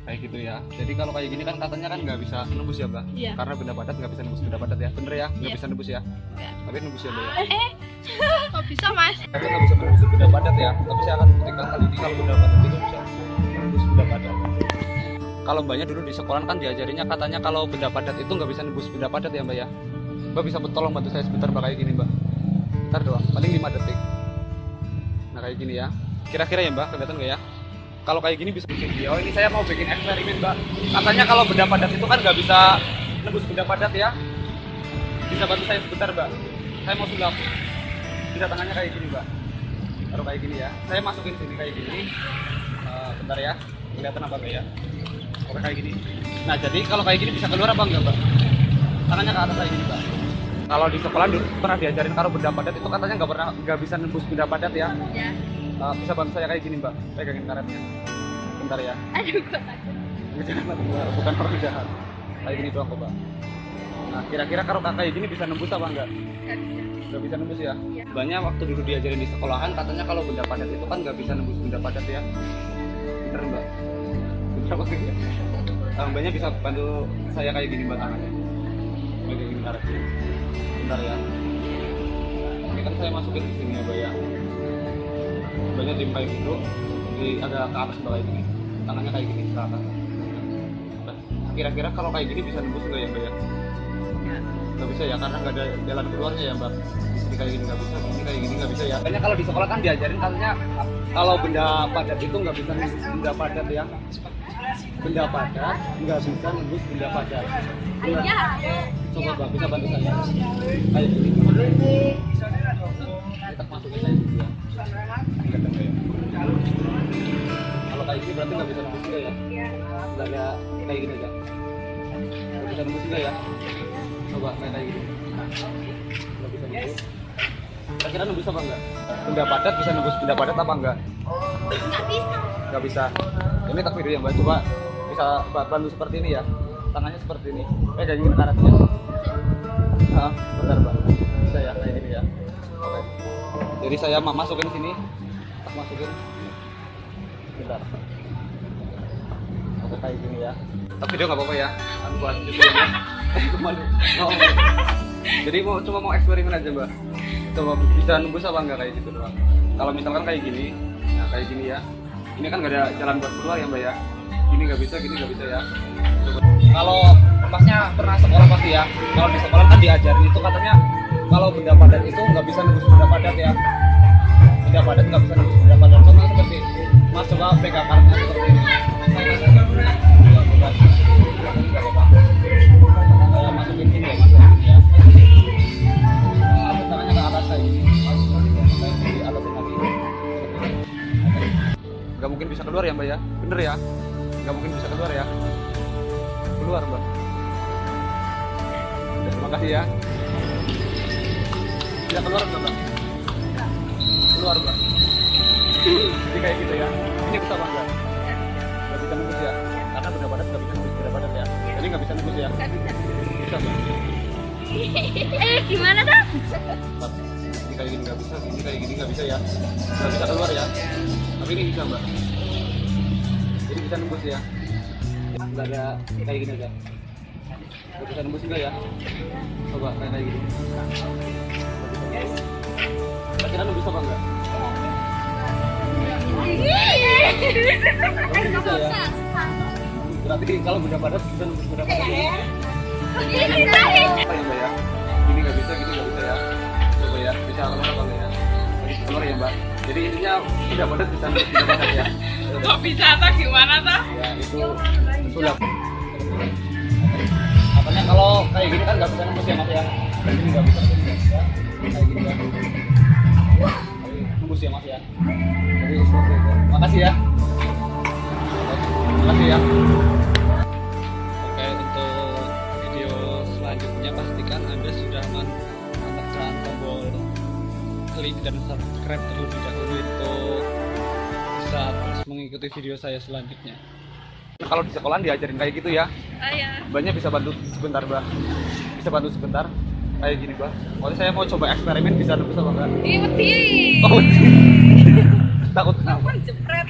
Kayak gitu ya. Jadi kalau kayak gini kan katanya kan nggak bisa nembus ya mbak? Iya. Karena benda padat nggak bisa nembus benda padat ya, bener ya? Nggak Iya. bisa nembus ya? Enggak. Tapi nembus ya mbak ya? Kok bisa mas? Saya nggak bisa menembus benda padat ya, tapi saya akan buktikan kali ini kalau benda padat itu bisa menembus benda padat. Kalau mbaknya dulu di sekolah kan diajarinya katanya kalau benda padat itu nggak bisa nembus benda padat ya mbak ya? Mbak bisa tolong bantu saya sebentar mbak kayak gini mbak? Bentar doang, paling 5 detik. Nah kayak gini ya, kira-kira ya mbak, kelihatan nggak ya? Kalau kayak gini bisa bikin video, ini saya mau bikin eksperimen mbak. Katanya kalau benda padat itu kan nggak bisa nembus benda padat ya. Bisa bantu saya sebentar mbak? Saya mau sulap. Bisa tangannya kayak gini mbak. Taruh kayak gini ya. Saya masukin sini kayak gini. Bentar ya. Kelihatan apa enggak ya? Oke kayak gini. Nah jadi kalau kayak gini bisa keluar apa enggak mbak? Tangannya ke atas kayak gini mbak. Kalau di sekolah dulu pernah diajarin kalau benda padat itu katanya nggak bisa nembus benda padat ya. Ya. Bisa bantu saya kayak gini mbak. Pegangin karetnya. Bentar ya. Aduh kok takut. Bukan orang jahat. Kayak gini doang kok mbak. Nah kira-kira kalau kayak gini bisa nembus apa enggak? Nggak bisa nembus ya? Iya. Banyak waktu dulu diajarin di sekolahan katanya kalau benda padat itu kan nggak bisa nembus benda padat ya. Bener mbak? Bener apa sih? Mbaknya bisa bantu saya kayak gini mbak tangannya. Kayak gini karetnya. Bentar ya. Ini kan saya masukin di sini ya mbak ya. Mbaknya diem kayak gitu. Agak ke atas mbak kayak gini. Tangannya kayak gini ke atas. Kira-kira kalau kayak gini bisa nembus nggak ya mbak ya? Nggak bisa ya karena nggak ada jalan keluarnya ya mbak. Ini kayak gini nggak bisa, ini kayak gini nggak bisa ya. Kayaknya kalau di sekolah kan diajarin katanya kalau benda padat itu nggak bisa nembus benda padat ya. Benda padat nggak bisa nembus benda padat. Iya. Coba mbak bisa bantu saya kayak gini. Kita masukin kayak gini ya. Kelihatan nggak ya? Kalau kayak gini berarti nggak bisa nembus juga ya. Nggak ada kayak gini aja. Nggak bisa nembus juga ya. Coba kayak gini. Nggak bisa nembus. Kira-kira nembus apa enggak? Benda padat bisa nembus benda padat apa enggak? Nggak bisa. Nggak bisa. Ini tak video ya mbak. Coba bisa bantu seperti ini ya. Tangannya seperti ini. Kayak gini karetnya. Bentar mbak. Bisa ya kayak gini ya. Oke. Jadi saya masukin sini. Tak masukin. Bentar. Oke kayak gini ya. Tak video nggak apa-apa ya. Aku buat YouTube ya. Kembali. Oh. Jadi cuma mau eksperimen aja mbak. Coba bisa nembus apa enggak kayak gitu doang. Kalau misalkan kayak gini, nah kayak gini ya. Ini kan nggak ada jalan buat keluar ya mbak ya. Gini nggak bisa, gini nggak bisa ya. Coba. Kalau masnya pernah sekolah pasti ya. Kalau di sekolah kan diajarin itu katanya kalau benda padat itu nggak bisa nembus benda padat ya. Benda padat nggak bisa nembus benda padat. Contohnya seperti mas coba pegang karetnya seperti ini. Masukin sini ya, masukin sini ya. Tangannya ke atas kayak gini. Kayak di atas lagi. Nggak mungkin bisa keluar ya mbak ya? Bener ya? Nggak mungkin bisa keluar ya? Keluar mbak. Terima kasih ya. Bisa keluar mbak? Keluar mbak. Jadi kayak gitu ya. Ini bisa mbak? Nggak bisa nembus ya? Karena benda padat nggak bisa nembus benda padat ya. Jadi nggak bisa nembus ya? Bisa mbak. Gimana dah? Ini kayak gini nggak bisa, ini kayak gini nggak bisa ya. Nggak bisa keluar ya. Tapi ini bisa mbak. Jadi bisa nembus ya. Nggak ada kayak gini aja. Nggak bisa nembus juga ya. Coba kayak gini. Kira-kira nembus apa enggak? Bisa ya. Berarti kalau benda padat bisa nembus benda padat ya. Apa ya mbak ya? Gini nggak bisa, gini nggak bisa ya. Coba ya, bisa keluar apa enggak ya? Tadi keluar ya mbak. Jadi intinya benda padat bisa nembus benda padat ya. Kok bisa tak gimana tak? Ya itu sudah. Katanya kalau kayak gini kan nggak bisa nembus ya mas ya. Kayak gini nggak bisa nembus ya. Kayak gini ya. Nembus ya mas ya. Jadi seperti itu. Makasih ya. Makasih ya. Oke, untuk video selanjutnya pastikan Anda sudah menekan tombol klik dan subscribe terlebih dahulu untuk bisa terus mengikuti video saya selanjutnya. Kalau di sekolahan diajarin kayak gitu ya. Ayah. Mbaknya bisa bantu sebentar mbak. Bisa bantu sebentar. Kayak gini mbak. Pokoknya saya mau coba eksperimen bisa nembus apa enggak? Ini wedi. Oh, takut kenapa? Jepret.